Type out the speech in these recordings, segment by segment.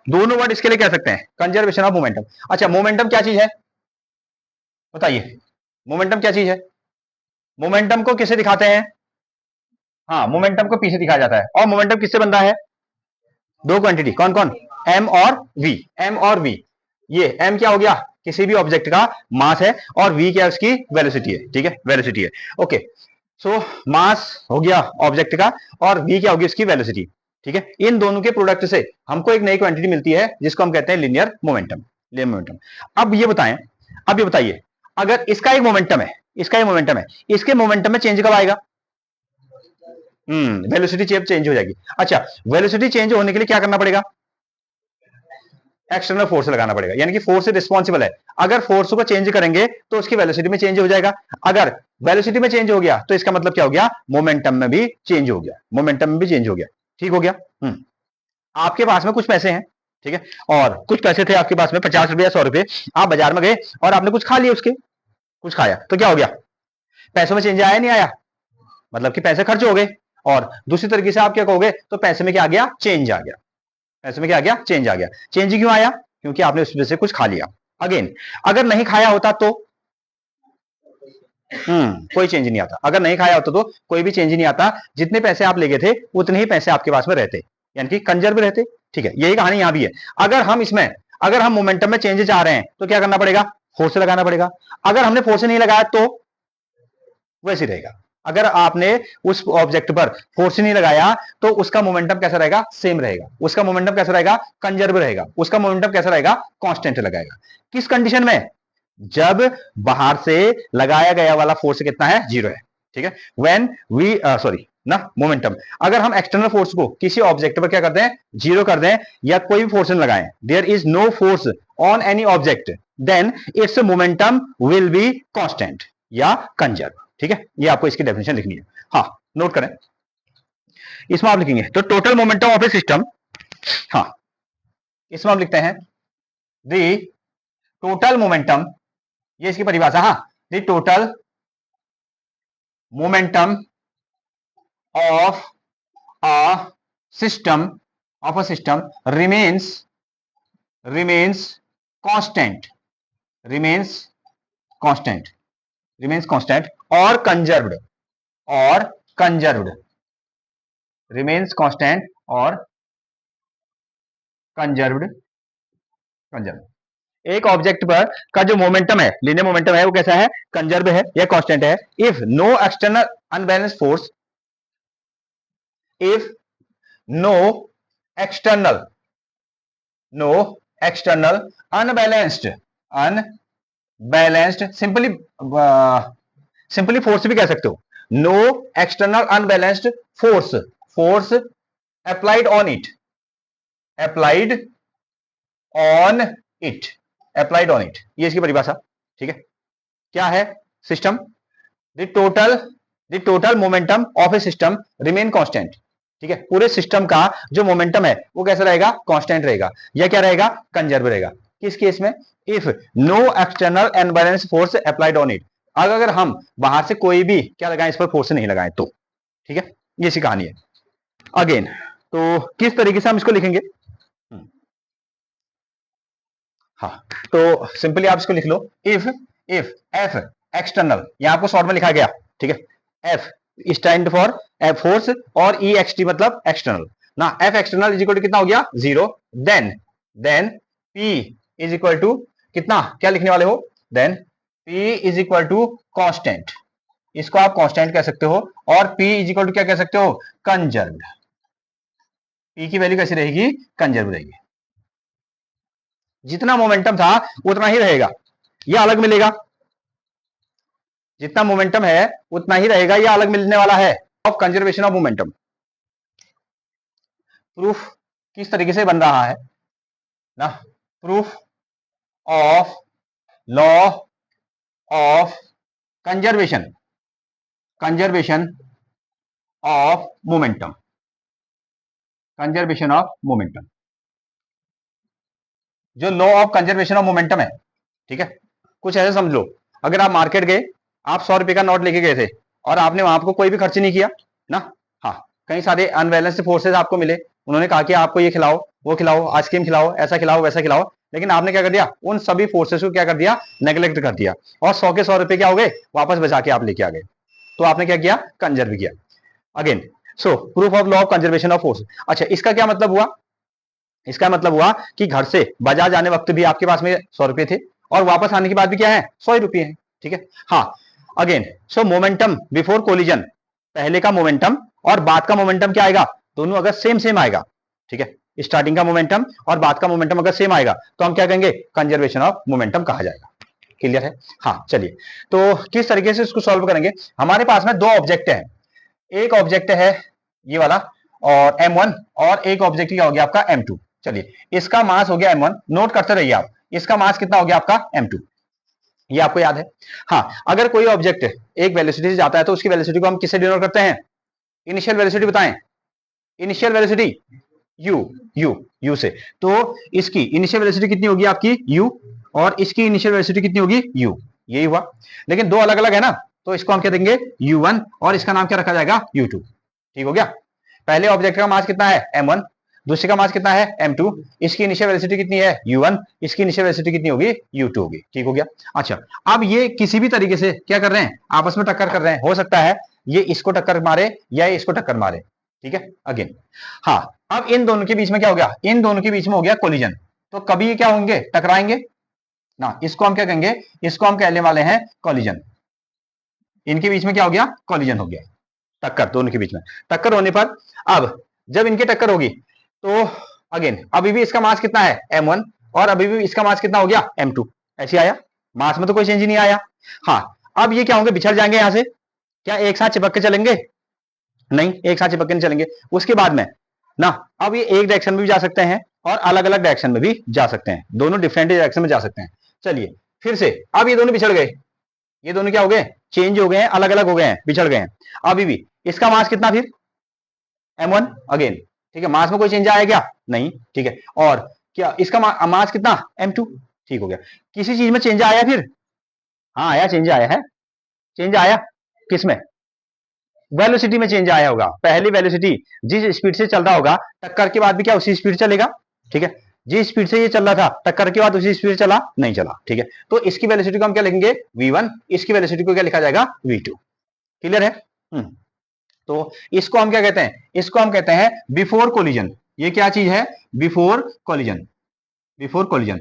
दोनों वर्ड इसके लिए कह सकते हैं, कंजर्वेशन ऑफ मोमेंटम। अच्छा, मोमेंटम क्या चीज है बताइए, मोमेंटम क्या चीज है? मोमेंटम को किसे दिखाते हैं? हाँ, मोमेंटम को पीछे दिखाया जाता है। और मोमेंटम किससे बनता है? दो क्वांटिटी, कौन कौन? एम और वी। एम और वी, ये एम क्या हो गया? किसी भी ऑब्जेक्ट का मास है, और वी क्या उसकी वेलोसिटी है। ठीक है, वेलोसिटी है। ओके, सो मास हो गया ऑब्जेक्ट का, और वी क्या होगी उसकी वेलोसिटी। ठीक है, इन दोनों के प्रोडक्ट से हमको एक नई क्वांटिटी मिलती है जिसको हम कहते हैं लीनियर मोमेंटम। Linear momentum. अब ये बताएं, अब ये बताइए, अगर इसका एक मोमेंटम है, इसका एक मोमेंटम है, इसके मोमेंटम में चेंज कब आएगा? वेलोसिटी चेंज हो जाएगी। अच्छा, वेलोसिटी चेंज होने के लिए क्या करना पड़ेगा? एक्सटर्नल फोर्स लगाना पड़ेगा, यानी कि फोर्स से रिस्पॉन्सिबल है। अगर फोर्स को चेंज करेंगे तो उसकी वेलोसिटी में चेंज हो जाएगा। अगर वेलोसिटी में चेंज हो गया तो इसका मतलब क्या हो गया? मोमेंटम में भी चेंज हो गया, मोमेंटम में भी चेंज हो गया। ठीक हो गया। आपके पास में कुछ पैसे हैं, ठीक है, और कुछ पैसे थे आपके पास में 50 रुपए या 100 रुपए, आप बाजार में गए और आपने कुछ खा लिया, उसके कुछ खाया तो क्या हो गया? पैसों में चेंज आया नहीं आया? मतलब कि पैसे खर्च हो गए। और दूसरी तरीके से आप क्या कहोगे, तो पैसे में क्या आ गया? चेंज आ गया। पैसे में क्या आ गया? चेंज आ गया। चेंज क्यों आया? क्योंकि आपने उसमें से कुछ खा लिया। अगेन, अगर नहीं खाया होता तो कोई चेंज नहीं आता। अगर नहीं खाया होता तो कोई भी चेंज नहीं आता। जितने पैसे आप ले गए थे उतने ही पैसे आपके पास में रहते, यानी कि कंजर्व रहते। ठीक है, यही कहानी यहां भी है। अगर हम इसमें, अगर हम मोमेंटम में चेंज चाह रहे हैं तो क्या करना पड़ेगा? फोर्स लगाना पड़ेगा। अगर हमने फोर्स नहीं लगाया तो वैसे रहेगा। अगर आपने उस ऑब्जेक्ट पर फोर्स नहीं लगाया तो उसका मोमेंटम कैसा रहेगा? सेम रहेगा। उसका मोमेंटम कैसा रहेगा? कंजर्व रहेगा। उसका मोमेंटम कैसा रहेगा? कांस्टेंट लगाएगा। किस कंडीशन में? जब बाहर से लगाया गया वाला फोर्स कितना है? जीरो है। ठीक है, व्हेन वी सॉरी ना मोमेंटम, अगर हम एक्सटर्नल फोर्स को किसी ऑब्जेक्ट पर क्या करते हैं? जीरो कर दें, या कोई भी फोर्स लगाएं, there is no force on any object, then its momentum will be constant या कंजर्व। ठीक है, ये आपको इसकी डेफिनेशन लिखनी है। हाँ, नोट करें, इसमें आप लिखेंगे तो total momentum of a system. हाँ, इसमें आप लिखते हैं द टोटल मोमेंटम, ये इसकी परिभाषा। हाँ, the total momentum of a system, of a system remains constant, remains constant, remains constant और conserved, और conserved, remains constant और conserved, conserved। एक ऑब्जेक्ट पर का जो मोमेंटम है, लीनियर मोमेंटम है, वो कैसा है? कंजर्व है या कांस्टेंट है। If no external unbalance force, if no external, no external unbalanced, unbalanced, simply force भी कह सकते हो। No external unbalanced force, force applied on it, applied on it, applied on it, ये इसकी परिभाषा। ठीक है, क्या है? System, the total momentum of a system remain constant. ठीक है, पूरे सिस्टम का जो मोमेंटम है वो कैसा रहेगा? कांस्टेंट रहेगा, या क्या रहेगा? कंजर्व रहेगा। किस केस में? If no external unbalance force applied on it, अगर हम बाहर से कोई भी क्या लगाएं, इस पर फोर्स नहीं लगाएं तो। ठीक है, ये सी कहानी है। अगेन, तो किस तरीके से हम इसको लिखेंगे? हाँ, तो सिंपली आप इसको लिख लो, इफ इफ एफ एक्सटर्नल, यहां आपको शॉर्ट में लिखा गया। ठीक है, एफ स्टैंड फॉर फोर्स, और ई एक्स टी मतलब एक्सटर्नल ना। F external is equal to कितना हो गया? Zero. Then P is equal to कितना? क्या लिखने वाले हो? Then P is equal to constant, इसको आप कांस्टेंट कह सकते हो। और पी इज इक्वल टू क्या कह सकते हो? कंजर्व्ड। पी की वैल्यू कैसी रहेगी? कंजर्व रहेगी। जितना मोमेंटम था उतना ही रहेगा, यह अलग मिलेगा। जितना मोमेंटम है उतना ही रहेगा, यह अलग मिलने वाला है। Of conservation of momentum, proof किस तरीके से बन रहा है ना? Proof of law of conservation, conservation of momentum, conservation of momentum, जो law of conservation of momentum है। ठीक है, कुछ ऐसे समझ लो, अगर आप मार्केट गए, आप 100 रुपए का नोट लेके गए थे, और आपने वहां पर कोई भी खर्च नहीं किया ना। हाँ, कई सारे अनबैलेंस्ड फोर्सेस आपको मिले, उन्होंने कहा कि आपको ये खिलाओ, वो खिलाओ, आइसक्रीम खिलाओ, ऐसा खिलाओ, वैसा खिलाओ, लेकिन आपने क्या कर दिया, उन सभी फोर्सेस को क्या कर दिया, नेग्लेक्ट कर दिया, और 100 के 100 रुपए क्या हो गए, वापस बचा के आप लेके आ गए। तो आपने क्या किया, कंजर्व किया। Again, so proof of law of conservation of force. अच्छा, इसका क्या मतलब हुआ, इसका मतलब हुआ कि घर से बाजार जाने वक्त भी आपके पास में 100 रुपए थे, और वापस आने के बाद भी क्या है, 100 रुपए है। ठीक है, हाँ। अगेन, सो मोमेंटम बिफोर कोलिजन, पहले का मोमेंटम और बाद का मोमेंटम क्या आएगा, दोनों अगर सेम सेम आएगा, ठीक है, स्टार्टिंग का मोमेंटम और बाद का मोमेंटम अगर सेम आएगा तो हम क्या कहेंगे, कंजर्वेशन ऑफ मोमेंटम कहा जाएगा। क्लियर है? हाँ, चलिए, तो किस तरीके से इसको सॉल्व करेंगे। हमारे पास में दो ऑब्जेक्ट है, एक ऑब्जेक्ट है ये वाला और m1, और एक ऑब्जेक्ट क्या हो गया आपका m2। चलिए, इसका मास हो गया m1, नोट करते रहिए आप, इसका मास कितना हो गया आपका m2, ये आपको याद है। हाँ, अगर कोई ऑब्जेक्ट एक वेलोसिटी से जाता है तो उसकी वेलोसिटी को हम किससे डिनोट करते हैं, इनिशियल वेलोसिटी बताएं, इनिशियल वेलोसिटी u, u से। तो इसकी इनिशियल वेलोसिटी कितनी होगी आपकी u, और इसकी इनिशियल वेलोसिटी कितनी होगी u, यही हुआ। लेकिन दो अलग अलग है ना, तो इसको हम क्या देंगे u1, और इसका नाम क्या रखा जाएगा u2। ठीक हो गया। पहले ऑब्जेक्ट का मास कितना है m1, दूसरे का मास कितना है m2, इसकी इनिशियल वेलोसिटी कितनी है u1, इसकी इनिशियल वेलोसिटी कितनी होगी u2 होगी। ठीक हो गया। अच्छा, अब ये किसी भी तरीके से क्या कर रहे हैं, आपस में टक्कर कर रहे हैं, हो सकता है ये इसको टक्कर मारे या ये इसको टक्कर मारे। ठीक है, अगेन, हाँ, अब इन दोनों के बीच में क्या हो गया, इन दोनों के बीच में हो गया कोलिजन, तो कभी ये क्या होंगे, टकराएंगे ना, इसको हम क्या कहेंगे, इसको हम कहने वाले हैं कोलिजन। इनके बीच में क्या हो गया, कोलिजन हो गया, टक्कर, दोनों के बीच में टक्कर होने पर, अब जब इनकी टक्कर होगी तो अगेन अभी भी इसका मास कितना है m1, और अभी भी इसका मास कितना हो गया m2, ऐसे आया, मास में तो कोई चेंज नहीं आया। हाँ, अब ये क्या होंगे, बिछड़ जाएंगे यहां से, क्या एक साथ चिपक के चलेंगे, नहीं, एक साथ चिपक के नहीं चलेंगे। उसके बाद में ना, अब ये एक डायरेक्शन में भी जा सकते हैं और अलग अलग डायरेक्शन में भी जा सकते हैं, दोनों डिफरेंट डायरेक्शन में जा सकते हैं। चलिए, फिर से अब ये दोनों बिछड़ गए, ये दोनों क्या हो गए, चेंज हो गए हैं, अलग अलग हो गए हैं, बिछड़ गए हैं। अभी भी इसका मास कितना फिर m1 अगेन, ठीक है, मास में कोई चेंज आया क्या, नहीं, ठीक है, और क्या इसका मास कितना m2, ठीक हो गया। किसी चीज में चेंज आया फिर, हाँ आया, चेंज आया है, चेंज आया किसमें, वेलोसिटी में चेंज आया होगा। पहली वेलोसिटी जिस स्पीड से चल रहा होगा, टक्कर के बाद भी क्या उसी स्पीड चलेगा, ठीक है, जिस स्पीड से ये चल रहा था टक्कर के बाद उसी स्पीड चला, नहीं चला, ठीक है, तो इसकी वेलोसिटी को हम क्या लिखेंगे v1, इसकी वेलोसिटी को क्या लिखा जाएगा v2। क्लियर है? तो इसको हम क्या कहते हैं, इसको हम कहते हैं बिफोर कोलिजन। ये क्या चीज है, बिफोर कोलिजन, बिफोर कोलिजन,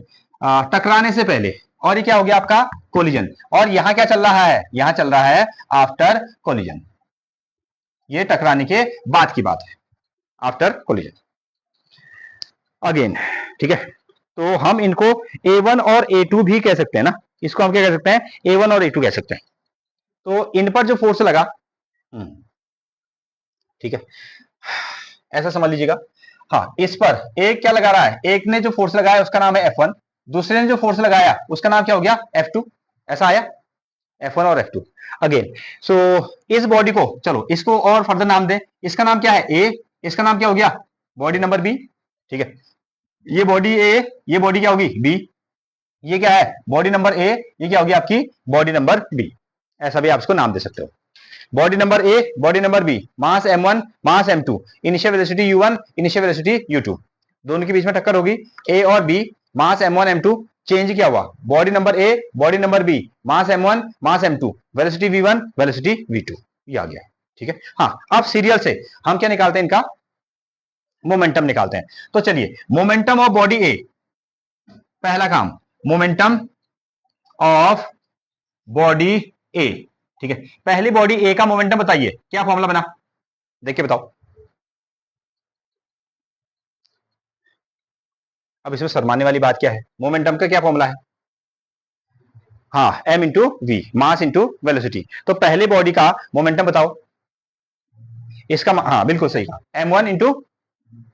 टकराने से पहले, और ये क्या हो गया आपका कोलिजन, और यहां क्या चल रहा है, यहां चल रहा है आफ्टर कोलिजन, ये टकराने के बाद की बात है, आफ्टर कोलिजन। अगेन, ठीक है, तो हम इनको A1 और A2 भी कह सकते हैं ना, इसको हम क्या कह सकते हैं, A1 और A2 कह सकते हैं। तो इन पर जो फोर्स लगा, ठीक है, ऐसा समझ लीजिएगा। हाँ, इस पर एक क्या लगा रहा है, एक ने जो फोर्स लगाया उसका नाम है F1, दूसरे ने जो फोर्स लगाया उसका नाम क्या हो गया F2, ऐसा आया, F1 और F2। अगेन, सो इस बॉडी को, चलो इसको और फर्दर नाम दें, इसका नाम क्या है A, इसका नाम क्या हो गया बॉडी नंबर B, ठीक है, ये बॉडी A, ये बॉडी क्या होगी B, ये क्या है बॉडी नंबर A, ये क्या होगी आपकी बॉडी नंबर B, ऐसा भी आप इसको नाम दे सकते हो। Body number A, body number B, mass m1, mass m2, initial velocity u1, initial velocity u2, दोनों के बीच में टक्कर होगी A और B, मास m1 m2, चेंज क्या हुआ, body number A, body number B, mass m1, mass m2, velocity v1, velocity v2, ये आ गया, ठीक है। हाँ, अब सीरियल से हम क्या निकालते हैं, इनका मोमेंटम निकालते हैं। तो चलिए, मोमेंटम ऑफ बॉडी A, पहला काम, मोमेंटम ऑफ बॉडी A, ठीक है, पहली बॉडी A का मोमेंटम बताइए, क्या फॉर्मूला बना, देखिए बताओ। अब इसमें शर्माने वाली बात क्या है, मोमेंटम का क्या फॉर्मूला है, हाँ m into v, mass into velocity. तो पहले बॉडी का मोमेंटम बताओ, इसका हाँ बिल्कुल सही कहा, m1 into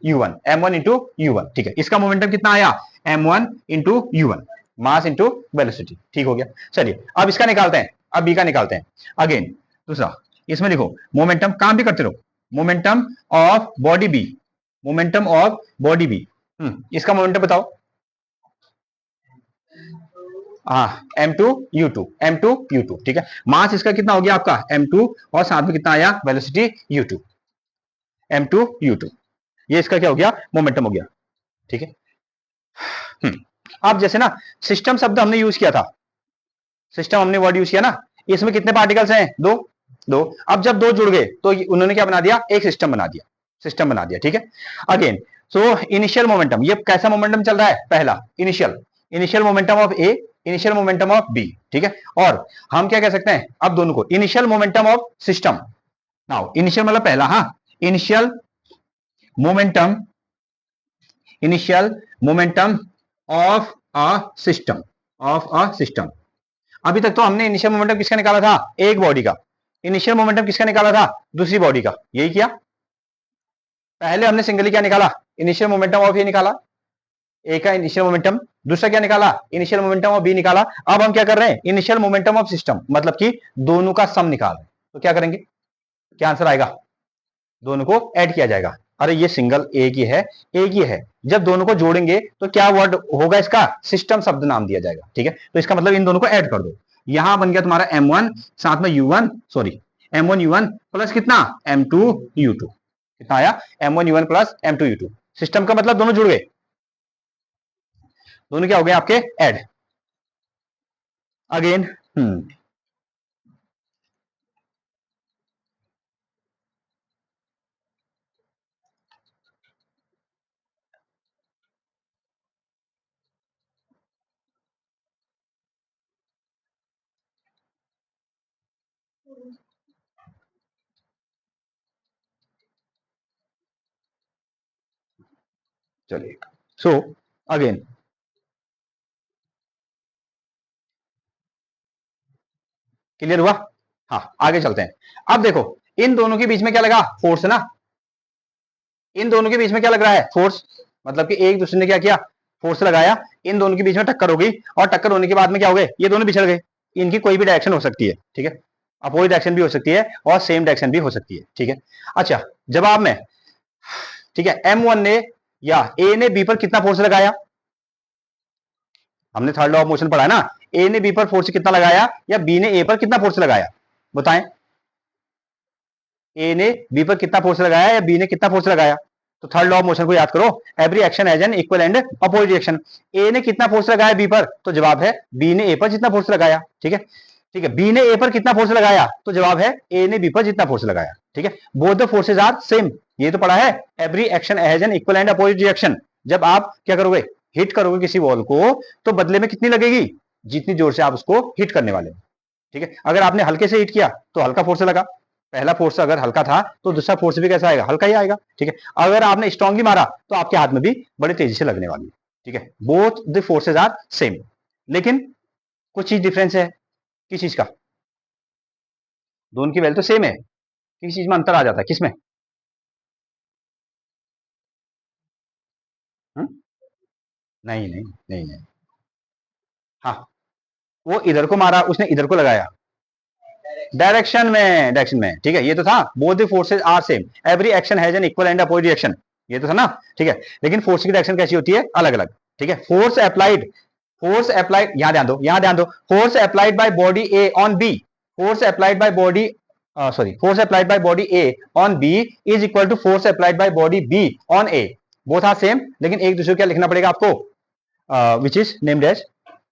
u1, m1 into u1, ठीक है, इसका मोमेंटम कितना आया m1 इंटू u1, मास इंटू वेलोसिटी, ठीक हो गया। चलिए, अब इसका निकालते हैं, अब बी का निकालते हैं। अगेन दूसरा, इसमें लिखो मोमेंटम, काम भी करते रहो, momentum of body B, momentum of body B, इसका मोमेंटम बताओ, हाँ m2 u2, m2 u2, ठीक है, मास इसका कितना हो गया आपका m2, और साथ में कितना आया वेलोसिटी u2, m2 u2। ये इसका क्या हो गया, मोमेंटम हो गया। ठीक है। अब जैसे ना सिस्टम शब्द हमने यूज किया था, सिस्टम हमने वर्ड यूज किया ना, इसमें कितने पार्टिकल्स हैं, दो। दो। अब जब दो जुड़ गए तो उन्होंने क्या बना दिया, एक सिस्टम बना दिया, सिस्टम बना दिया। ठीक है। अगेन सो इनिशियल मोमेंटम, ये कैसा मोमेंटम चल रहा है, पहला initial, initial momentum of A, initial momentum of B. ठीक है। और हम क्या कह सकते हैं अब दोनों को, initial momentum of system. Now initial मतलब पहला, हाँ, initial momentum, initial momentum of a system, of a system. अभी तक तो हमने इनिशियल मोमेंटम किसका निकाला था, एक बॉडी का। इनिशियल मोमेंटम किसका निकाला था, दूसरी बॉडी का। यही किया, पहले हमने सिंगली क्या निकाला, इनिशियल मोमेंटम ऑफ ए निकाला, ए का इनिशियल मोमेंटम। दूसरा क्या निकाला, इनिशियल मोमेंटम ऑफ बी निकाला। अब हम क्या कर रहे हैं, इनिशियल मोमेंटम ऑफ सिस्टम, मतलब कि दोनों का सम निकाल रहे हैं। तो क्या करेंगे, क्या आंसर आएगा, दोनों को ऐड किया जाएगा। अरे ये सिंगल एक ही है, एक ही है, जब दोनों को जोड़ेंगे तो क्या वर्ड होगा इसका, सिस्टम शब्द नाम दिया जाएगा। ठीक है। तो इसका मतलब इन दोनों को ऐड कर दो। यहां बन गया तुम्हारा M1 साथ में U1, sorry M1 U1 plus कितना, M2 U2। कितना आया, M1 U1 plus M2 U2। System का मतलब दोनों जुड़ गए, दोनों क्या हो गए आपके, ऐड। अगेन चलिए, सो अगेन क्लियर हुआ। हाँ आगे चलते हैं। अब देखो इन दोनों के बीच में क्या लगा, फोर्स है ना, इन दोनों के बीच में क्या लग रहा है, फोर्स। मतलब कि एक दूसरे ने क्या किया, फोर्स लगाया, इन दोनों के बीच में टक्कर हो गई, और टक्कर होने के बाद में क्या हो गए, ये दोनों बिछड़ गए। इनकी कोई भी डायरेक्शन हो सकती है। ठीक है। अपोजिट डायरेक्शन भी हो सकती है और सेम डायरेक्शन भी हो सकती है। ठीक है। अच्छा, जवाब में, ठीक है, M1 ने या ए ने बी पर कितना फोर्स लगाया, हमने थर्ड लॉ ऑफ मोशन पढ़ा है ना, ए ने बी पर फोर्स कितना लगाया या बी ने ए पर कितना फोर्स लगाया, बताएं। ए ने बी पर कितना फोर्स लगाया या बी ने कितना फोर्स लगाया। तो थर्ड लॉ ऑफ मोशन को याद करो, every action has an equal and opposite reaction. A ने कितना फोर्स लगाया बी पर, तो जवाब है बी ने ए पर जितना फोर्स लगाया। ठीक है। ठीक है, बी ने ए पर कितना फोर्स लगाया, तो जवाब है ए ने बी पर जितना फोर्स लगाया। ठीक है। Both the forces are same, ये तो पढ़ा है, every action has an equal and opposite reaction. जब आप क्या करोगे, हिट करोगे किसी बॉल को, तो बदले में कितनी लगेगी, जितनी जोर से आप उसको हिट करने वाले। ठीक है। अगर आपने हल्के से हिट किया तो हल्का फोर्स लगा, पहला फोर्स अगर हल्का था तो दूसरा फोर्स भी कैसा आएगा, हल्का ही आएगा। ठीक है। अगर आपने स्ट्रांगली मारा तो आपके हाथ में भी बड़ी तेजी से लगने वाली है। ठीक है। Both the forces are same, लेकिन कुछ चीज डिफरेंस है। किस चीज का, दोनों की वैल्यू तो सेम है, किस चीज में अंतर आ जाता है, किसमें, हुँ? नहीं नहीं नहीं नहीं, हाँ, वो इधर को मारा, उसने इधर को लगाया, डायरेक्शन में, डायरेक्शन में। ठीक है, ये तो था, both the forces are same, every action has an equal and opposite reaction, ये तो था ना। ठीक है। लेकिन फोर्स की डायरेक्शन कैसी होती है, अलग अलग। ठीक है। फोर्स अप्लाइड, फोर्स अप्लाइड, यहां ध्यान दो, यहां ध्यान दो, force applied by body A on B, force applied by body, sorry, force applied by body A on B is equal to force applied by body B on A. Both are same, लेकिन एक दूसरे को क्या लिखना पड़ेगा आपको, which is named as,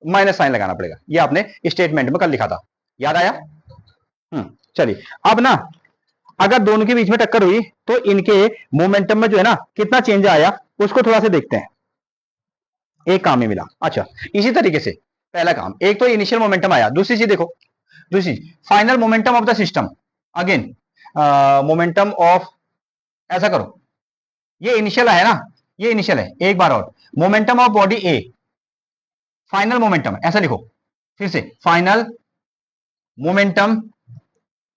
minus sign लगाना पड़ेगा। ये आपने स्टेटमेंट में कल लिखा था, याद आया। चलिए, अब ना अगर दोनों के बीच में टक्कर हुई तो इनके मोमेंटम में जो है ना कितना चेंज आया, उसको थोड़ा सा देखते हैं। एक काम ही मिला। अच्छा, इसी तरीके से पहला काम, एक तो इनिशियल मोमेंटम आया, दूसरी चीज देखो, दूसरी final momentum of the system. Again momentum of, ऐसा करो, ये इनिशियल है ना, ये इनिशियल है, एक बार और, momentum of body A, final momentum, ऐसा लिखो फिर से, final momentum,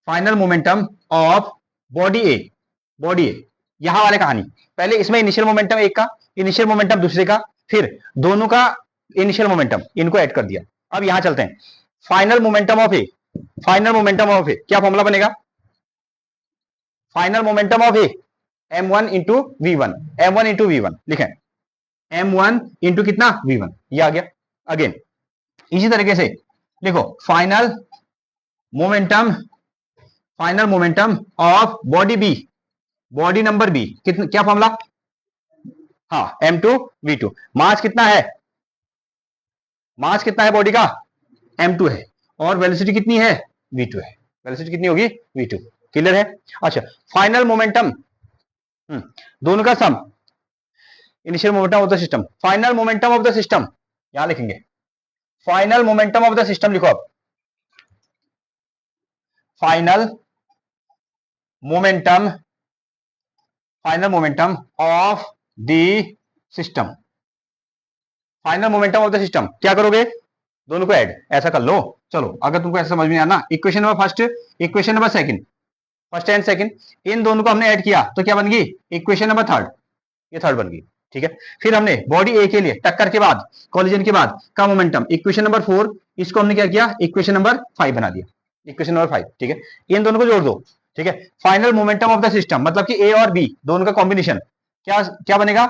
final momentum of body A, body A, यहां वाले कहानी, पहले इसमें इनिशियल मोमेंटम एक का, इनिशियल मोमेंटम दूसरे का, फिर दोनों का इनिशियल मोमेंटम, इनको ऐड कर दिया। अब यहां चलते हैं, final momentum of A, final momentum of A क्या फॉर्मूला बनेगा, final momentum of A m1 into v1, m1 into v1 लिखें, m1 इंटू कितना v1, ये आ गया। अगेन इसी तरीके से लिखो, final momentum, final momentum of body B, body number B, कितना, क्या फॉर्मूला, हाँ M2V2। मास कितना है, मास कितना है बॉडी का, M2 है, और वेलोसिटी कितनी है, V2 है। वेलोसिटी कितनी होगी, V2। क्लियर है। अच्छा, फाइनल मोमेंटम, दोनों का sum, initial momentum of the system, final momentum of the system, यहां लिखेंगे final momentum of the system, लिखो अब final momentum, final momentum of the system, final momentum of the system. क्या करोगे, दोनों को ऐड ऐसा कर लो। चलो अगर तुमको ऐसा समझ में आना, equation number first, equation number second, first and second, इन दोनों को हमने ऐड किया तो क्या बन गई, इक्वेशन नंबर थर्ड, ये थर्ड बन गई। ठीक है, फिर हमने बॉडी ए के लिए टक्कर के बाद, कॉलिजन के बाद का मोमेंटम, इक्वेशन नंबर 4, इसको हमने क्या किया, इक्वेशन नंबर 5 बना दिया, इक्वेशन नंबर 5। ठीक है, इन दोनों को जोड़ दो। ठीक है, final momentum of the system मतलब कि ए और बी दोनों का कॉम्बिनेशन क्या क्या बनेगा,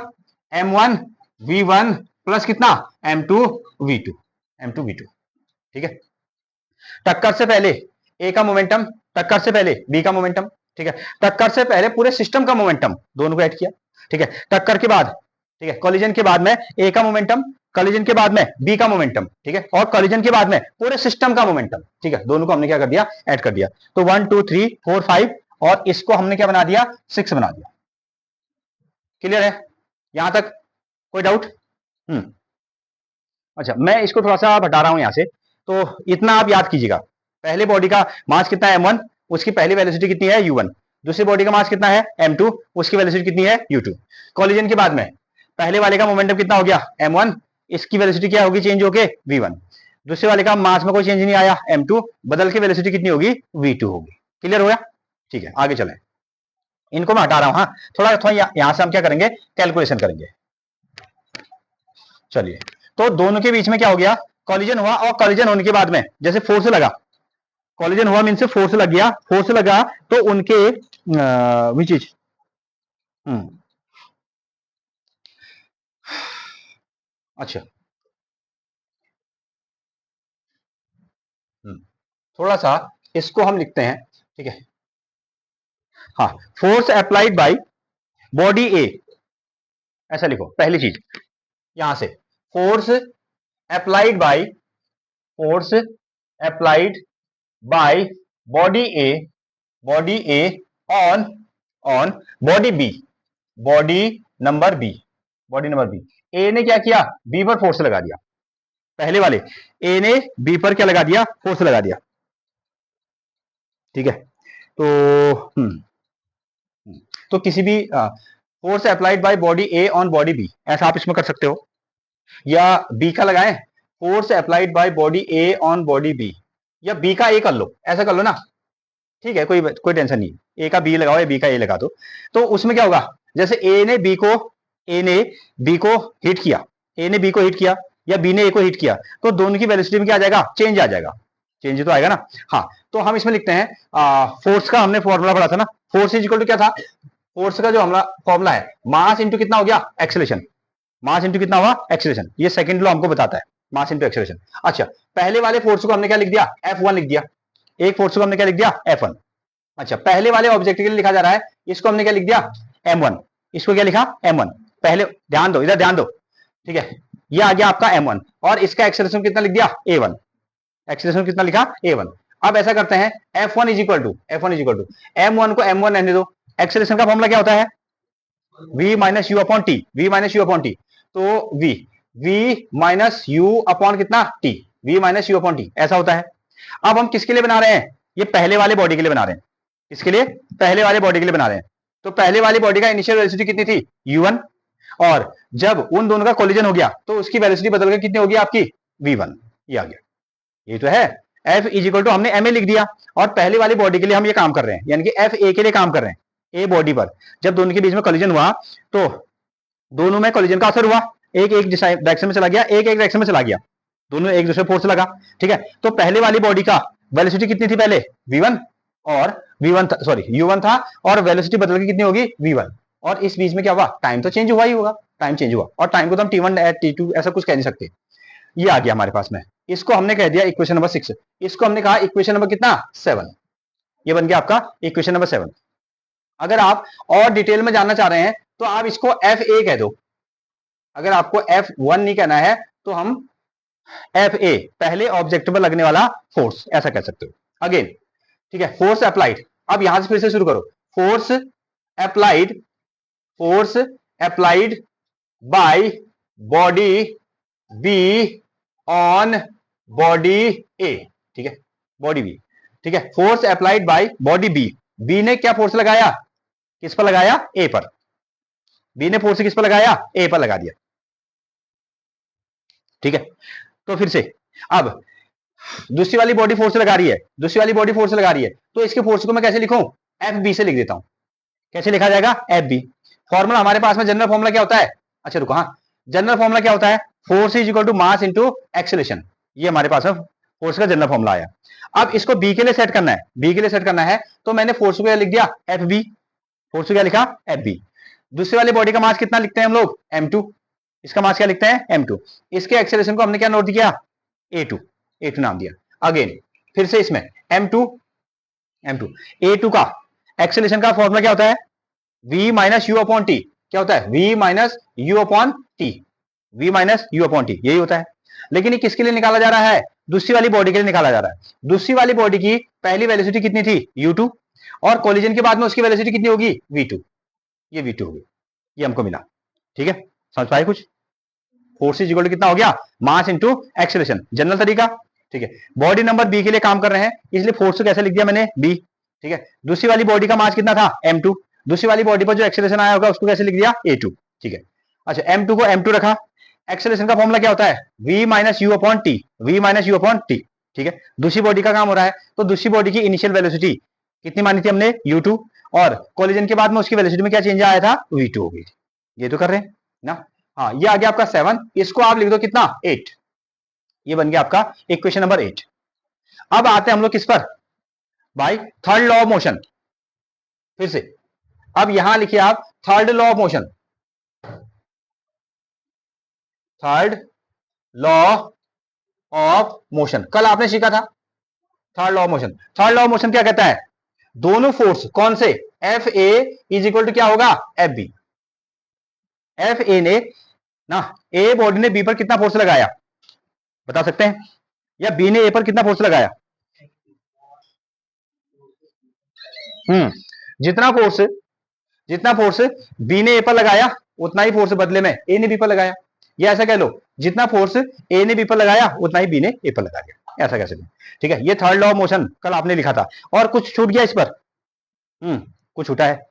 M1V1 प्लस कितना, M2V2, M2V2। ठीक है, टक्कर से पहले ए का मोमेंटम, टक्कर से पहले बी का मोमेंटम। ठीक है, टक्कर से पहले पूरे सिस्टम का मोमेंटम, दोनों को ऐड किया। ठीक है, टक्कर के बाद, ठीक है, कॉलिजन के बाद में ए का मोमेंटम, कॉलिजन के बाद में बी का मोमेंटम। ठीक है, और कॉलिजन के बाद में पूरे सिस्टम का मोमेंटम। ठीक है, दोनों को हमने क्या कर दिया, ऐड कर दिया। तो 1 2 3 4 5, और इसको हमने क्या बना दिया, 6 बना दिया। क्लियर है यहां तक, कोई डाउट? अच्छा, मैं इसको थोड़ा सा हटा रहा हूं यहां से, तो इतना आप याद कीजिएगा। पहले बॉडी का मास कितना है, M1, उसकी पहली वेलोसिटी कितनी है, U1। दूसरी बॉडी का मास कितना है, M2, उसकी वेलोसिटी कितनी है, U2। कॉलिजन के बाद में पहले वाले का मोमेंटम कितना हो गया, M1, इसकी वेलोसिटी क्या होगी, चेंज होके V1। दूसरे वाले का मास में कोई चेंज नहीं आया, M2, बदल के वेलोसिटी कितनी होगी, V2 होगी। क्लियर हो गया? ठीक है, आगे चलें। इनको मैं हटा रहा हूं, हाँ, थोड़ा थोड़ा यहां से हम क्या करेंगे, कैलकुलेशन करेंगे। चलिए, तो दोनों के बीच में क्या हो गया, कॉलिजन हुआ, और कॉलिजन होने के बाद में जैसे फोर्स लगा, कॉलिजन हुआ मीन से फोर्स लग गया, फोर्स लगा तो उनके विच इज अच्छा, थोड़ा सा इसको हम लिखते हैं। ठीक है, हाँ, force applied by body A, ऐसा लिखो पहली चीज यहां से, force applied by, force applied by body A, body A on, on body B, body number B, body number B. A ने क्या किया, बी पर फोर्स लगा दिया, पहले वाले ए ने बी पर क्या लगा दिया, फोर्स लगा दिया। ठीक है, तो तो किसी भी force applied by body A on body B, ऐसा आप इसमें कर सकते हो, या बी का लगाएं, force applied by body A on body B, या बी का ए कर लो, ऐसा कर लो ना। ठीक है, कोई कोई टेंशन नहीं, ए का बी लगाओ या बी का ए लगा दो। तो उसमें क्या होगा, जैसे ए ने बी को, ए ने बी को हिट किया, ए ने बी को हिट किया, या बी ने ए को हिट किया, तो दोनों की वेलोसिटी में क्या आ जाएगा, चेंज आ जाएगा, चेंज तो आएगा ना। हाँ, तो हम इसमें लिखते हैं, फोर्स का हमने फॉर्मूला पढ़ा था ना, फोर्स इज इक्वल टू क्या था, फोर्स का जो हमारा फॉर्मूला है, मास इंटू कितना हो गया, एक्सेलरेशन, मास इंटू कितना हुआ, एक्सेलरेशन। ये सेकंड लॉ हमको बताता है, मास इंटू एक्सेलरेशन। अच्छा, पहले वाले फोर्स को हमने क्या लिख दिया, F1 लिख दिया, एक फोर्स को हमने क्या लिख दिया, F1। अच्छा, पहले वाले ऑब्जेक्ट के लिए लिखा जा रहा है, इसको हमने क्या लिख दिया, M1, इसको क्या लिखा, M1। पहले ध्यान दो, इधर ध्यान दो। ठीक है, ये आ गया आपका M1, और इसका एक्सेलरेशन कितना लिख दिया, A1, एक्सेलरेशन कितना लिखा, A1। अब ऐसा करते हैं, F1 is equal to, F1 is equal to M1 को M1 रहने दो, एक्सेलरेशन का फॉर्मूला क्या होता है, V minus u upon t, V minus u upon T. तो V माइनस यू अपॉन कितना, T, V minus u upon T, ऐसा होता है। अब हम किसके लिए बना रहे हैं, ये पहले वाले बॉडी के लिए बना रहे हैं, किसके लिए, पहले वाले बॉडी के लिए बना रहे हैं। तो पहले वाली बॉडी का इनिशियल वेलोसिटी कितनी थी, U1, और जब उन दोनों का कोलिजन हो गया तो उसकी वेलोसिटी बदल के कितनी होगी आपकी, V1, ये आ गया। ये तो है, F इज इक्वल टू हमने MA लिख दिया, और पहली वाली बॉडी के लिए हम ये काम कर रहे हैं, यानी कि FA के लिए काम कर रहे हैं। ए बॉडी पर जब दोनों के बीच में कोलिजन हुआ, तो दोनों में कोलिजन का असर हुआ, एक एक डायरेक्शन में चला गया, एक एक डायरेक्शन में चला गया, दोनों एक दूसरे फोर्स लगा। ठीक है, तो पहले वाली बॉडी का वेलोसिटी कितनी थी पहले, V1, और V1 था, सॉरी U1 था, और वेलोसिटी बदल के कितनी होगी, V1। और इस बीच में क्या हुआ, टाइम तो चेंज हुआ ही होगा, टाइम चेंज हुआ, और टाइम को तो हम T1 T2 ऐसा कुछ कह नहीं सकते। ये आ गया हमारे पास में, इसको हमने कह दिया इक्वेशन नंबर 6, इसको हमने कहा इक्वेशन नंबर कितना, 7। ये बन गया आपका इक्वेशन नंबर 7। अगर आप और डिटेल में जानना चाह रहे हैं तो आप इसको FA कह दो, अगर आपको F1 नहीं कहना है तो हम FA, पहले ऑब्जेक्ट पर लगने वाला फोर्स, ऐसा कह सकते हो। अगेन ठीक है, फोर्स अप्लाइड। अब यहां से फिर से शुरू करो। Force applied, force applied by body B on body A. ठीक है, बॉडी बी। ठीक है, force applied by body B. B ने क्या फोर्स लगाया, किस पर लगाया, ए पर। बी ने फोर्स किस पर लगाया, ए पर लगा दिया। ठीक है, तो फिर से अब दूसरी वाली बॉडी फोर्स लगा रही है, दूसरी वाली बॉडी फोर्स लगा रही है, तो इसके फोर्स को मैं कैसे लिखूं, एफ बी से लिख देता हूं। कैसे लिखा जाएगा, एफ बी। फॉर्मूला हमारे पास में, जनरल फॉर्मूला क्या होता है, अच्छा रुको, हाँ, जनरल फॉर्मूला क्या होता है, force is equal to mass into acceleration. ये हमारे पास में फोर्स का जनरल फॉर्मूला आया। अब इसको बी के लिए सेट करना है, बी के लिए सेट करना है, तो मैंने फोर्स को क्या लिख दिया, एफ बी। फोर्स को क्या लिखा, एफ बी। दूसरी वाली बॉडी का मास कितना लिखते हैं हम लोग, m2। इसका मास क्या लिखते हैं, m2। इसके एक्सेलरेशन को हमने क्या नोट किया, a2, a2 नाम दिया। अगेन फिर से इसमें m2, m2, a2 का एक्सेलरेशन का फॉर्मूला क्या होता है, v minus u upon T. क्या होता है, v minus u upon t, v minus u upon T, यही होता है। लेकिन ये किसके लिए निकाला जा रहा है, दूसरी वाली बॉडी के लिए निकाला जा रहा है। दूसरी वाली बॉडी की पहली वेलोसिटी कितनी थी, u2, और कोलिजन के बाद में उसकी वेलोसिटी कितनी होगी, v2। ये v2 होगी, ये हमको मिला। ठीक है, समझ पाए कुछ। फोर्स इज इक्वल टू कितना हो गया, मास इंटू एक्सेलरेशन, जनरल तरीका। ठीक है, बॉडी नंबर बी के लिए काम कर रहे हैं, इसलिए फोर्स को कैसे लिख दिया मैंने, बी। ठीक है, दूसरी वाली बॉडी का मास कितना था, m2। दूसरी वाली बॉडी पर जो एक्सेलरेशन आया होगा उसको कैसे लिख दिया, a2। ठीक है, अच्छा m2 को m2 रखा। एक्सेलरेशन का फॉर्मूला क्या होता है, v minus u upon t, v minus u upon T. ठीक है, दूसरी बॉडी का काम हो रहा है, तो दूसरी बॉडी की इनिशियल वेलोसिटी कितनी मानी थी हमने, u2, और कोलिजन के बाद में उसकी वेलोसिटी में क्या चेंज आया था, v2 हो गई। ये तो कर रहे हैं ना। हाँ, ये आ गया आपका 7, इसको आप लिख दो कितना, 8। ये बन गया आपका इक्वेशन नंबर 8। अब आते हैं हम लोग किस पर, भाई थर्ड लॉ ऑफ मोशन। फिर से अब यहां लिखिए आप third law of motion, third law of motion. कल आपने सीखा था third law of motion. Third law of motion क्या कहता है, दोनों फोर्स कौन से, F A is equal to क्या होगा, एफ बी। एफ ए ने ना, ए बॉडी ने बी पर कितना फोर्स लगाया, बता सकते हैं, या बी ने ए पर कितना फोर्स लगाया। जितना फोर्स, जितना फोर्स बी ने ए पर लगाया, उतना ही फोर्स बदले में ए ने बी पर लगाया। या ऐसा कह लो, जितना फोर्स ए ने बी पर लगाया उतना ही बी ने ए पर लगा दिया, ऐसा कह सकते हैं। ठीक है, ये थर्ड लॉ ऑफ मोशन कल आपने लिखा था। और कुछ छूट गया इस पर, कुछ छूटा है,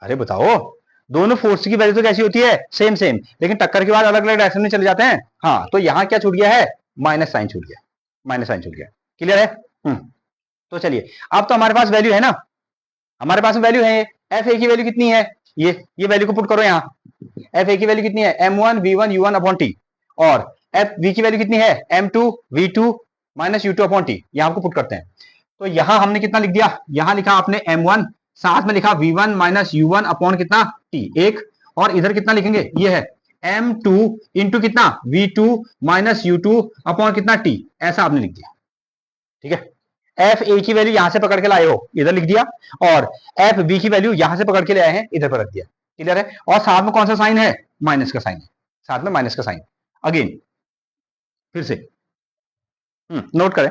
अरे बताओ। दोनों फोर्स की वैल्यू तो कैसी होती है, सेम सेम, लेकिन टक्कर के बाद अलग अलग डायरेक्शन में चले जाते हैं। हाँ, तो यहां क्या छूट गया है, माइनस साइन छूट गया, माइनस साइन छूट गया। क्लियर है। तो चलिए, अब तो हमारे पास वैल्यू है ना, हमारे पास वैल्यू है। एफ ए की वैल्यू कितनी है, ये वैल्यू को पुट करो यहाँ। एफ ए की वैल्यू कितनी है, m1 v1 u1 upon T, और एफ बी की वैल्यू कितनी है, m2 v2 minus u2 upon T. यहाँ आपको पुट करते हैं, तो यहां हमने कितना लिख दिया, यहां लिखा आपने m1, साथ में लिखा v1 माइनस u1 अपॉन कितना t, एक, और इधर कितना लिखेंगे, ये है m2 इंटू कितना v2 माइनस u2 अपॉन कितना t, ऐसा आपने लिख दिया। ठीक है, एफ ए की वैल्यू यहां से पकड़ के लाए हो, इधर लिख दिया, और एफ बी की वैल्यू यहां से पकड़ के ले आए हैं, इधर पर रख दिया। क्लियर है, और साथ में कौन सा साइन है, माइनस का साइन है, साथ में माइनस का साइन। अगेन फिर से नोट करें।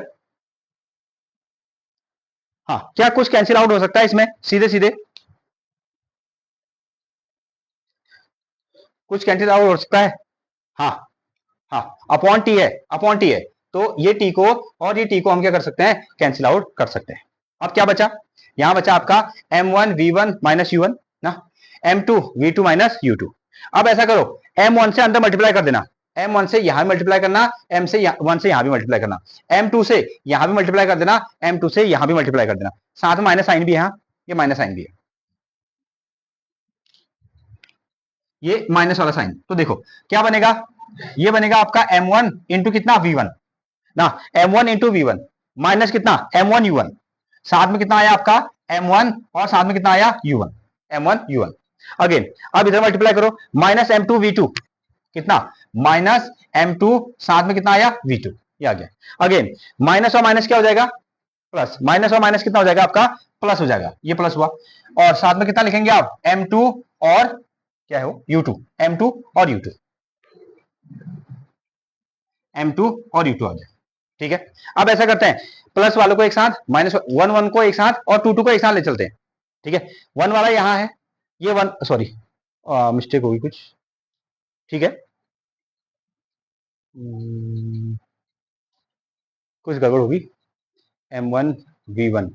हाँ, क्या कुछ कैंसिल आउट हो सकता है इसमें, सीधे सीधे कुछ कैंसिल आउट हो सकता है। हाँ, हाँ, अपॉन टी है, अपॉन टी है, तो ये टी को और ये टी को हम क्या कर सकते हैं, कैंसिल आउट कर सकते हैं। अब क्या बचा, यहां बचा आपका m1 v1 माइनस u1 ना, m2 v2 माइनस u2। अब ऐसा करो, m1 से अंदर मल्टीप्लाई कर देना, m1 से यहां मल्टीप्लाई करना, m से 1 से यहां भी मल्टीप्लाई करना, m2 से यहां भी मल्टीप्लाई कर देना, m2 से यहां भी मल्टीप्लाई कर देना, साथ में माइनस साइन भी है, ये माइनस साइन भी है, ये माइनस वाला साइन। तो देखो क्या बनेगा, ये बनेगा आपका m1 इंटू कितना v1 ना, m1 इंटू v1 माइनस कितना m1 u1, साथ में कितना आया आपका m1, और साथ में कितना आया u1, m1 u1। अगेन अब इधर मल्टीप्लाई करो, माइनस m2 v2 कितना, माइनस m2 साथ में कितना आया v2, ये आ गया। अगेन माइनस और माइनस क्या हो जाएगा, प्लस, माइनस और माइनस कितना हो जाएगा आपका, प्लस हो जाएगा, ये प्लस हुआ, और साथ में कितना लिखेंगे आप m2 और क्या है वो, U2, M2 और U2, M2 और U2 आ जाए। ठीक है, अब ऐसा करते हैं, प्लस वालों को एक साथ, माइनस वन वन को एक साथ और टू टू को एक साथ ले चलते हैं। ठीक है, वन वाला यहां है, ये वन, सॉरी मिस्टेक होगी कुछ, ठीक है, कुछ गड़बड़ होगी, M1 V1,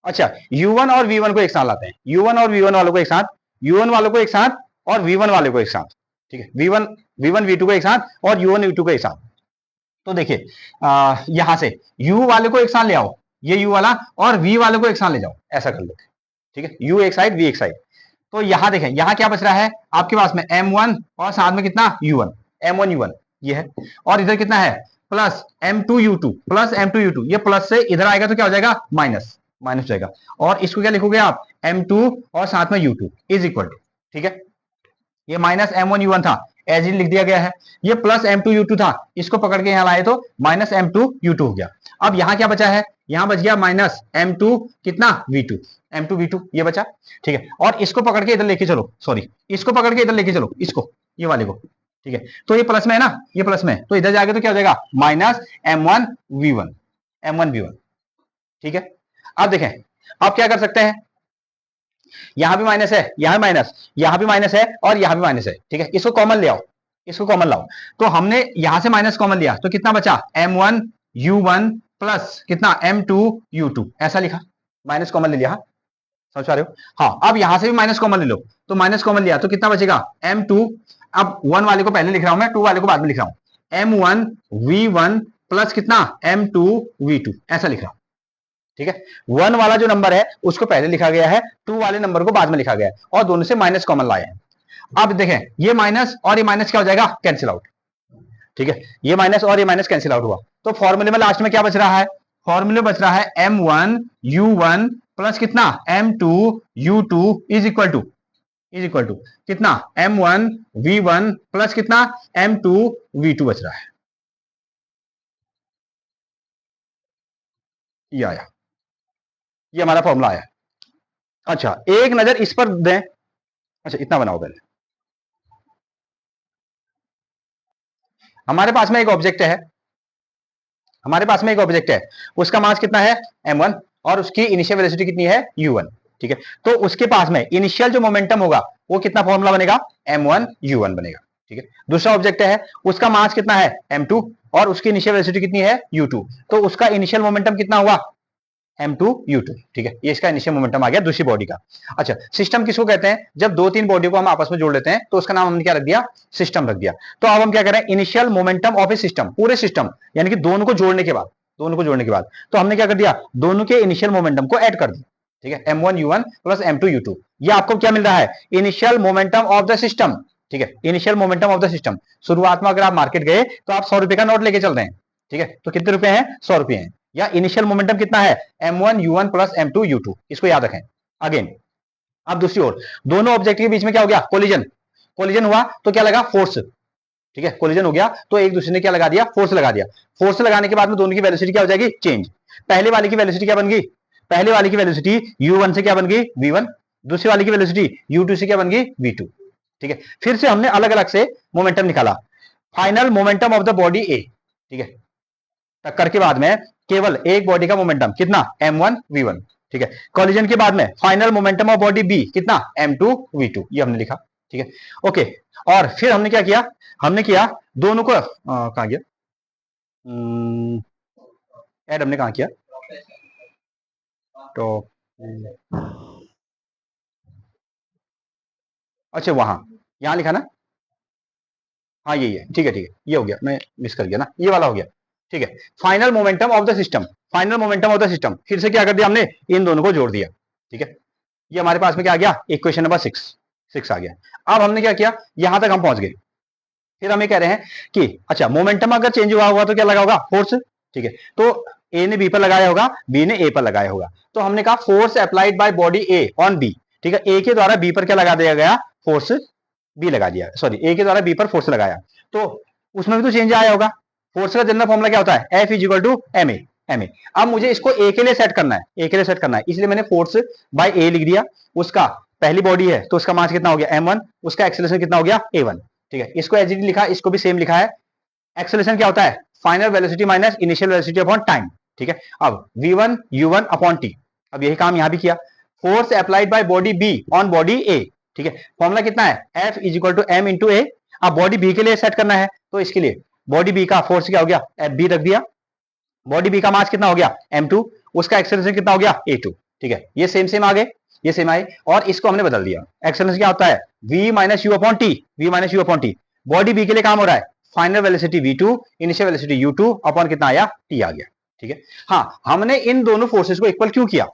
अच्छा U1 और V1 को एक साथ लाते हैं, U1 और V1 वालों को एक साथ, U1 वालों को एक साथ और V1 वाले को एक साथ। ठीक है, V1 V2 को एक साथ और U1 U2 को एक साथ। तो देखिए यहां से U वाले को एक साथ ले आओ, ये U वाला, और V वाले को एक साथ ले जाओ, ऐसा कर लेते हैं। ठीक है, U एक साइड, V एक साइड। तो यहां देखें, यहां क्या बच रहा है आपके पास में, M1 और साथ में कितना U1, M1 U1 ये है, और इधर कितना है plus M2 U2, plus M2 U2, ये प्लस से इधर आएगा तो क्या हो जाएगा, माइनस, माइनस जाएगा, और इसको क्या लिखोगे आप, M2 और साथ में U2 इज इक्वल टू, ठीक है, ये माइनस M1 U1 था, एज इट लिख दिया गया है, ये प्लस M2 U2 था, इसको पकड़ के यहां लाए तो माइनस M2 U2 हो गया। अब यहां क्या बचा है, यहां बच गया माइनस M2 कितना V2, M2 V2 ये बचा। ठीक है, और इसको पकड़ के इधर लेके चलो, सॉरी इसको पकड़ के इधर लेके चलो, इसको, ये वाले को। ठीक है, तो ये प्लस में है ना, ये प्लस में है, तो इधर जाके तो क्या हो जाएगा, minus M1 V1, M1 V1। ठीक है, अब देखें, अब क्या कर सकते हैं, यहां भी माइनस है, यहां भी माइनस, यहां भी माइनस है और यहां भी माइनस है। ठीक है, इसको कॉमन ले आओ, इसको कॉमन लाओ, तो हमने यहां से माइनस कॉमन लिया तो कितना बचा, M1 U1 प्लस कितना M2 U2, ऐसा लिखा, माइनस कॉमन ले लिया, हाँ समझ पा रहे हो, हाँ। अब यहां से भी माइनस कॉमन ले लो, तो माइनस कॉमन लिया तो कितना बचेगा, M2, अब वन वाले को पहले लिख रहा हूं मैं, टू वाले को बाद में लिख रहा हूं, M1 V1 प्लस कितना M2 V2, ऐसा लिख रहा हूं। ठीक है, वन वाला जो नंबर है उसको पहले लिखा गया है, टू वाले नंबर को बाद में लिखा गया है, और दोनों से माइनस कॉमन लाए हैं। अब देखें, ये माइनस और ये माइनस क्या हो जाएगा, कैंसिल आउट। ठीक है, ये माइनस और ये माइनस कैंसिल आउट हुआ, तो फॉर्मूले में लास्ट में क्या बच रहा है, फॉर्मूले बच रहा है M1 U1 प्लस कितना M2 U2 is equal to कितना M1 V1 प्लस कितना M2 V2 बच रहा है, ये आया, ये हमारा फॉर्मूला आया। अच्छा एक नजर इस पर दें, अच्छा इतना बनाओ पहले, हमारे पास में एक ऑब्जेक्ट है, हमारे पास में एक ऑब्जेक्ट है, उसका मास कितना है M1 और उसकी इनिशियल वेलोसिटी कितनी है U1। ठीक है, तो उसके पास में इनिशियल जो मोमेंटम होगा वो कितना फॉर्मूला बनेगा, M1 U1 बनेगा। ठीक है, दूसरा ऑब्जेक्ट है, उसका मास कितना है M2 और उसकी इनिशियल वेलोसिटी कितनी है U2, तो उसका इनिशियल मोमेंटम कितना हुआ M2 U2। ठीक है, ये इसका इनिशियल मोमेंटम आ गया दूसरी बॉडी का। अच्छा सिस्टम किसको कहते हैं, जब दो तीन बॉडी को हम आपस में जोड़ लेते हैं तो उसका नाम हमने क्या रख दिया, सिस्टम रख दिया। तो अब हम क्या करें, initial momentum of a system, पूरे सिस्टम यानी कि दोनों को जोड़ने के बाद, दोनों को जोड़ने के बाद तो हमने क्या कर दिया, दोनों के इनिशियल मोमेंटम को ऐड कर दिया। ठीक है, M1 U1 plus M2 U2, ये आपको क्या मिल रहा है, initial momentum of the system. ठीक है, initial momentum of the system, शुरुआत में अगर आप मार्केट गए तो आप 100 रुपए का नोट लेके चल रहे हैं। ठीक है, तो कितने रुपए हैं, 100 रुपए हैं, या इनिशियल मोमेंटम कितना है M1 U1 plus M2 U2, इसको याद रखें। अगेन अब दूसरी ओर, दोनों ऑब्जेक्ट के बीच में क्या हो गया, कोलिजन, कोलिजन हुआ तो क्या लगा, फोर्स। ठीक है, कोलिजन हो गया तो एक दूसरे ने क्या लगा दिया, फोर्स लगा दिया, फोर्स लगाने के बाद में दोनों की वेलोसिटी क्या हो जाएगी, चेंज। पहले वाले की वेलोसिटी क्या बन गई, पहले वाले की वेलोसिटी U1 से क्या बन गई V1, दूसरी वाले की वेलोसिटी U2 से क्या बन गई V2। ठीक है, फिर से हमने अलग अलग से मोमेंटम निकाला, final momentum of the body A. ठीक है, टक्कर के बाद में केवल एक बॉडी का मोमेंटम कितना M1 V1। ठीक है, कॉलिजन के बाद में final momentum of body B कितना M2 V2, ये हमने लिखा। ठीक है, ओके, और फिर हमने क्या किया, हमने किया दोनों को कहां गया, ऐड हमने कहां किया, तो अच्छा वहां, यहां लिखा ना, हाँ यही है, ठीक है ठीक है, ये हो गया, मैं मिस कर गया ना, ये वाला हो गया। ठीक है, final momentum of the system, final momentum of the system, फिर से क्या कर दिया हमने, इन दोनों को जोड़ दिया। ठीक है, ये हमारे पास में क्या आ गया, इक्वेशन नंबर 6 आ गया। अब हमने क्या किया, यहां तक हम पहुंच गए, फिर हम ये कह रहे हैं कि अच्छा मोमेंटम अगर चेंज हुआ होगा तो क्या लगा होगा, फोर्स। ठीक है, तो ए ने बी पर लगाया होगा, बी ने ए पर लगाया होगा, तो हमने कहा force applied by body A on B. ठीक है, ए के द्वारा बी पर क्या लगा दिया गया, फोर्स बी लगा दिया, सॉरी ए के द्वारा बी पर फोर्स लगाया, तो उसमें भी तो चेंज आया होगा। फोर्स का जनरल फॉर्मूला क्या होता है, F is equal to M A, M A. अब मुझे इसको ए के लिए सेट करना है, ए के लिए सेट करना है, इसलिए मैंने फोर्स बाय ए लिख दिया। उसका पहली बॉडी है तो उसका मास कितना हो गया m1, उसका एक्सेलरेशन कितना हो गया a1। ठीक है, इसको एज इट लिखा, इसको भी सेम लिखा है। एक्सेलरेशन क्या होता है, final velocity minus initial velocity upon time. ठीक है, अब v1 u1 अपॉन t। अब यही काम यहां भी किया, force applied by body b on body a। ठीक है, फॉर्मूला कितना है, F is equal to m into A. अब बॉडी b के लिए सेट करना है तो इसके लिए बॉडी b का फोर्स क्या हो गया, Fb रख दिया। बॉडी बी का मास कितना हो गया m2, उसका एक्सेलरेशन कितना हो गया a2। ठीक है, ये सेम आ गए, ये सेम आए, और इसको हमने बदल दिया। एक्सेलरेशन क्या होता है, v minus u upon t, v minus u upon t. Body B के लिए काम हो रहा है final velocity v2, initial velocity u2 upon कितना आया, t आ गया। ठीक है, हाँ हमने इन दोनों फोर्सेस को इक्वल क्यों किया,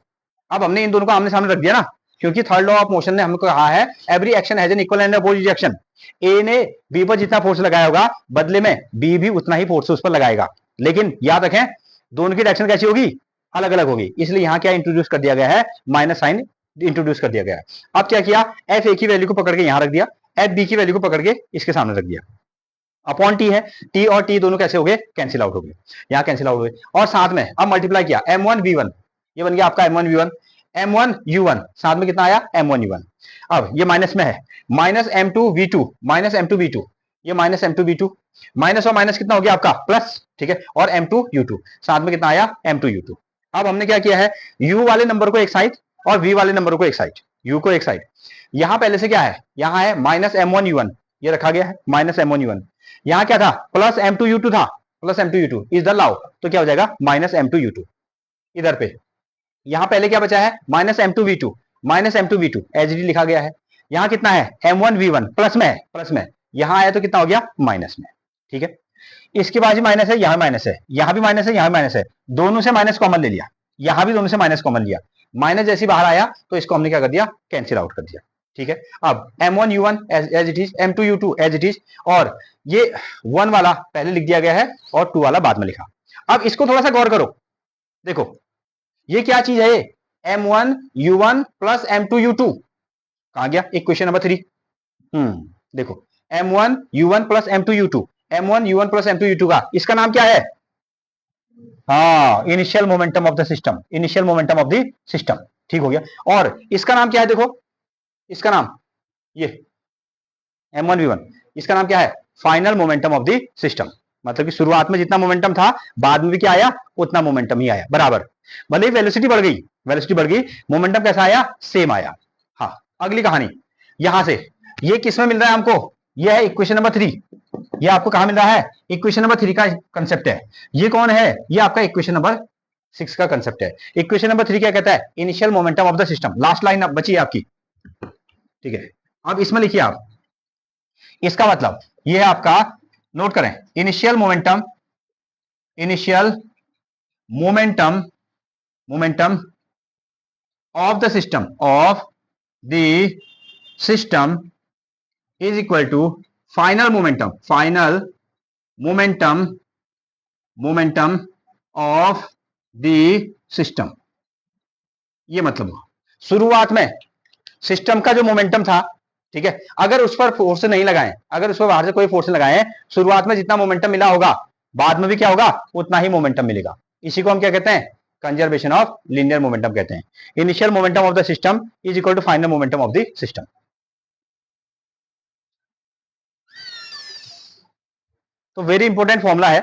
अब हमने इन दोनों को आमने सामने रख दिया ना, क्योंकि थर्ड लॉ ऑफ मोशन ने हमको कहा है every action has an equal and opposite reaction. A ने बी पर जितना फोर्स लगाया होगा बदले में बी भी उतना ही फोर्स उस पर लगाएगा, लेकिन याद रखें दोनों की डायरेक्शन कैसी होगी, अलग अलग होगी। इसलिए यहां क्या इंट्रोड्यूस कर दिया गया है, माइनस साइन इंट्रोड्यूस कर दिया गया है। अब क्या किया, एफ ए की वैल्यू को पकड़ के यहां रख दिया, एफ बी की वैल्यू को पकड़ के इसके सामने रख दिया। अपॉन टी है, टी और टी दोनों कैसे हो गए, कैंसिल आउट हो गए, यहां कैंसिल आउट हो गए। और साथ में अब मल्टीप्लाई किया m1 v1, ये बन गया आपका m1 v1, m1 u1, साथ में कितना आया m1 u1। अब ये माइनस में है, minus m2 v2, minus m2 v2, ये माइनस m2 v2, माइनस और माइनस कितना हो गया आपका प्लस। ठीक है, और m2 u2, साथ में कितना आया m2 u2। अब हमने क्या किया है, u वाले नंबर को एक साइड और v वाले नंबर को एक साइड, u को एक साइड। यहां पहले से क्या है, यहां है माइनस m1 u1, ये रखा गया है माइनस m1 u1। यहां क्या था, प्लस m2 u2 था, plus m2 u2 is the लाउ, तो क्या हो जाएगा माइनस m2 u2 इधर पे। यहां पहले क्या बचा है, minus m2 v2, minus m2 v2 as D लिखा गया है। यहां कितना है m1 v1 प्लस में है, प्लस में, यहां आया तो कितना हो गया माइनस में। ठीक है, इसके बाद भी माइनस है, यहां माइनस है, यहां भी माइनस है, यहां माइनस है, दोनों से माइनस कॉमन ले लिया, यहां भी दोनों से माइनस कॉमन लिया, माइनस जैसी बाहर आया तो इसको हमने क्या कर दिया, कैंसिल आउट कर दिया। ठीक है, अब m1 u1 as it is, m2 u2 as it is, और ये 1 वाला पहले लिख दिया गया है और 2 वाला बाद में लिखा। अब इसको थोड़ा सा गौर करो, देखो ये क्या चीज है, m1 u1 plus m2 u2 कहां गया, इक्वेशन नंबर 3। देखो m1 u1 plus m2 u2, m1 u1 plus m2 u2 का इसका नाम क्या है, हाँ initial momentum of the system, initial momentum of the system. ठीक हो गया, और इसका नाम क्या है, देखो इसका नाम ये m1 v1, इसका नाम क्या है, final momentum of the system. मतलब कि शुरुआत में जितना मोमेंटम था बाद में भी क्या आया, उतना मोमेंटम ही आया बराबर। भले ही वेलोसिटी बढ़ गई, वेलोसिटी बढ़ गई, मोमेंटम कैसा आया, सेम आया। हाँ अगली कहानी, यहां से ये किसमें मिल रहा है हमको, ये है इक्वेशन नंबर 3। ये आपको कहां मिल रहा है, इक्वेशन नंबर 3 का कंसेप्ट है। ये कौन है, ये आपका इक्वेशन नंबर 6 का कंसेप्ट है। इक्वेशन नंबर 3 क्या कहता है, initial momentum of the system. Last line अब बची है आपकी। ठीक है, अब इसमें लिखिए आप, इसका मतलब ये है आपका, नोट करें, initial momentum, initial momentum, momentum of the system, of the system is equal to final momentum, final momentum, momentum of the system. ये मतलब शुरुआत में सिस्टम का जो मोमेंटम था, ठीक है, अगर उस पर फोर्स नहीं लगाए, अगर उस पर बाहर से कोई फोर्स लगाए, शुरुआत में जितना मोमेंटम मिला होगा बाद में भी क्या होगा, उतना ही मोमेंटम मिलेगा। इसी को हम क्या कहते हैं, कंजर्वेशन ऑफ लीनियर मोमेंटम कहते हैं। Initial momentum of the system is equal to final momentum of the system. तो वेरी इंपॉर्टेंट फॉर्मूला है,